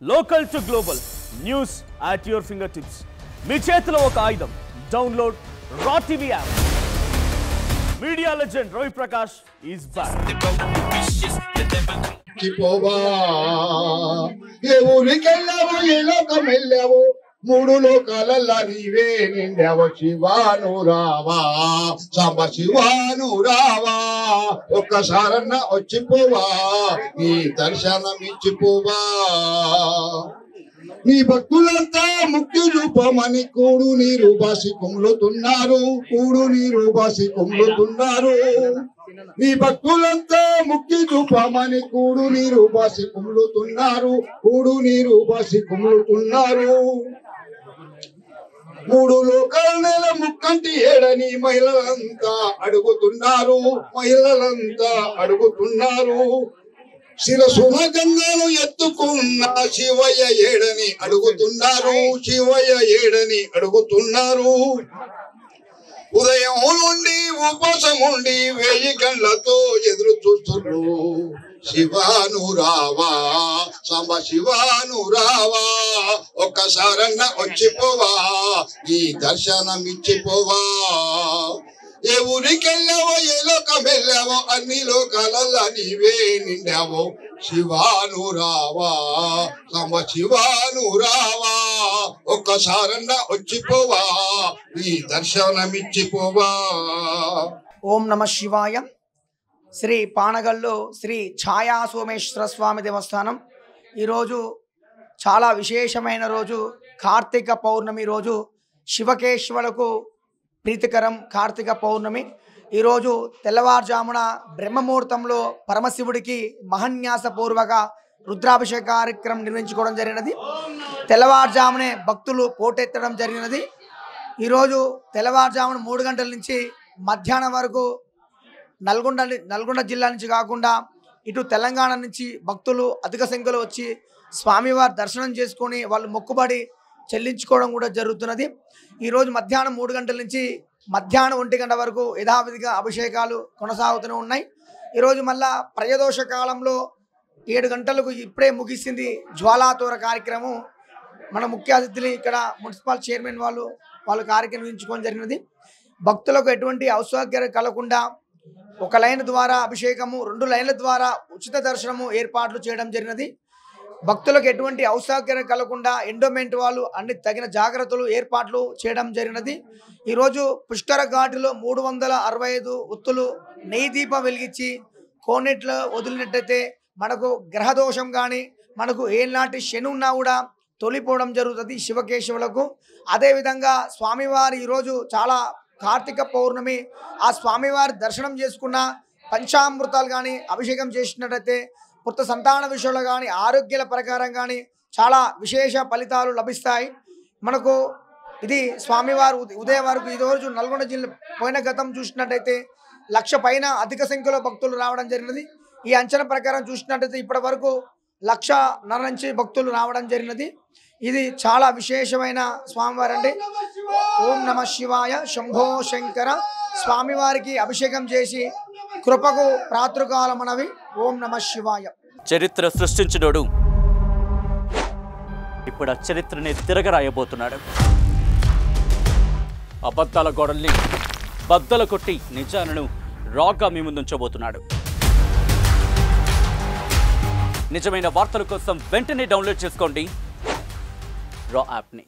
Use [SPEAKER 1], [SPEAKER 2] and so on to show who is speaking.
[SPEAKER 1] Local to global, news at your fingertips. మీ చేతిలో ఒక ఆయుధం. Download Raw TV app. Media legend Ravi Prakash is back.
[SPEAKER 2] చిపోవా ఏ ఊరికెళ్ళావు ఏ లోకం వెళ్ళావు మూడు లోకాలల్లా నీవే నిండావు శివాను రావా సాంబ శివాను రావా ఒక్కసారన్న వచ్చిపోవా నీ దర్శనం ఇచ్చిపోవా నీ భక్తులంతా ముక్తి రూపమని కూడు నీరు బాసి కుమ్లుతున్నారు నీ భక్తులంతా ముక్తి రూపమని కూడు నీరు బాసి కుమ్లుతున్నారు మూడు లోకాల నెల ముక్కంటి ఏడని మహిళలంతా అడుగుతున్నారు శిరసున గంగాను ఎత్తుకున్న శివయ్య ఏడని అడుగుతున్నారు ఉదయం నుండి ఉపవాసం ఉండి 1000 గంటలతో ఎదురు చూస్తున్నారు శివాను రావా సాంబ శివాను రావా ఒక్కసారన్న వచ్చిపోవా నీ దర్శనం ఇచ్చిపోవా ఏ ఊరికెళ్ళావో ఏ లోకం వెళ్ళావో అన్ని లోకాలల్లా నీవే నిండావో శివాను రావా సాంబ శివాను రావా ఒక్కసారన్న వచ్చిపోవా నీ దర్శనం ఇచ్చిపోవా.
[SPEAKER 3] ఓం నమ శివాయ. శ్రీ పానగల్లో శ్రీ ఛాయా సోమేశ్వర స్వామి దేవస్థానం. ఈరోజు చాలా విశేషమైన రోజు, కార్తీక పౌర్ణమి రోజు. శివకేశ్వరులకు ప్రీతికరం కార్తీక పౌర్ణమి. ఈరోజు తెల్లవారుజామున బ్రహ్మముహూర్తంలో పరమశివుడికి మహన్యాసపూర్వక రుద్రాభిషేక కార్యక్రమం నిర్వహించుకోవడం జరిగినది. తెల్లవారుజామునే భక్తులు పోటెత్తడం జరిగినది. ఈరోజు తెల్లవారుజామున 3 గంటల నుంచి మధ్యాహ్నం వరకు నల్గొండ జిల్లా నుంచి కాకుండా ఇటు తెలంగాణ నుంచి భక్తులు అధిక సంఖ్యలో వచ్చి స్వామివారి దర్శనం చేసుకొని వాళ్ళు మొక్కుబడి చెల్లించుకోవడం కూడా జరుగుతున్నది. ఈరోజు మధ్యాహ్నం 3 గంటల నుంచి మధ్యాహ్నం 1 గంట వరకు యథావిధిగా అభిషేకాలు కొనసాగుతూనే ఉన్నాయి. ఈరోజు మళ్ళా ప్రయోదోష కాలంలో 7 గంటలకు ఇప్పుడే ముగిసింది జ్వాలాతోర కార్యక్రమం. మన ముఖ్య అతిథులు ఇక్కడ మున్సిపల్ చైర్మన్ వాళ్ళు కార్యక్రమం నిర్వహించుకోవడం జరిగినది. భక్తులకు ఎటువంటి అసౌకర్యం కలగకుండా 1 లైన్ ద్వారా అభిషేకము, 2 లైన్ల ద్వారా ఉచిత దర్శనము ఏర్పాట్లు చేయడం జరిగినది. భక్తులకు ఎటువంటి అసౌకర్యం కలగకుండా ఎండోమెంట్ వాళ్ళు అన్ని తగిన జాగ్రత్తలు ఏర్పాట్లు చేయడం జరిగినది. ఈరోజు పుష్కర ఘాటులో 365 ఒత్తులు నెయ్యి దీపం వెలిగించి కోనేట్లో వదిలినట్టయితే మనకు గ్రహదోషం కానీ మనకు ఏనాటి శని ఉన్నా కూడా తొలిపోవడం జరుగుతుంది శివకేశవులకు. అదేవిధంగా స్వామివారి ఈరోజు చాలా కార్తీక పౌర్ణమి. ఆ స్వామివారి దర్శనం చేసుకున్న పంచామృతాలు కానీ అభిషేకం చేసినట్టయితే పుత్ర సంతాన విషయంలో కానీ ఆరోగ్యాల ప్రకారం కానీ చాలా విశేష ఫలితాలు లభిస్తాయి మనకు. ఇది స్వామివారు ఉదయం వరకు ఈరోజు నల్గొండ జిల్లా పోయిన గతం చూసినట్టయితే 1,00,000 పైన అధిక సంఖ్యలో భక్తులు రావడం జరిగినది. ఈ అంచనా ప్రకారం చూసినట్టయితే ఇప్పటి వరకు 1,50,000 నుంచి భక్తులు రావడం జరిగినది. ఇది చాలా విశేషమైన స్వామివారు అండి. ఓం నమ శివాయ. శంభో శంకర. స్వామివారికి అభిషేకం చేసి కృపకు ప్రాతృకాలమనవి. ఓం నమ శివాయ.
[SPEAKER 1] చరిత్ర సృష్టించినోడు ఇప్పుడు ఆ చరిత్రని తిరగరాయబోతున్నాడు. అబద్ధాల గోడల్ని బద్దలు కొట్టి నిజాలను రాగా మీ ముందుంచబోతున్నాడు. నిజమైన వార్తల కోసం వెంటనే డౌన్లోడ్ చేసుకోండి రా యాప్ని.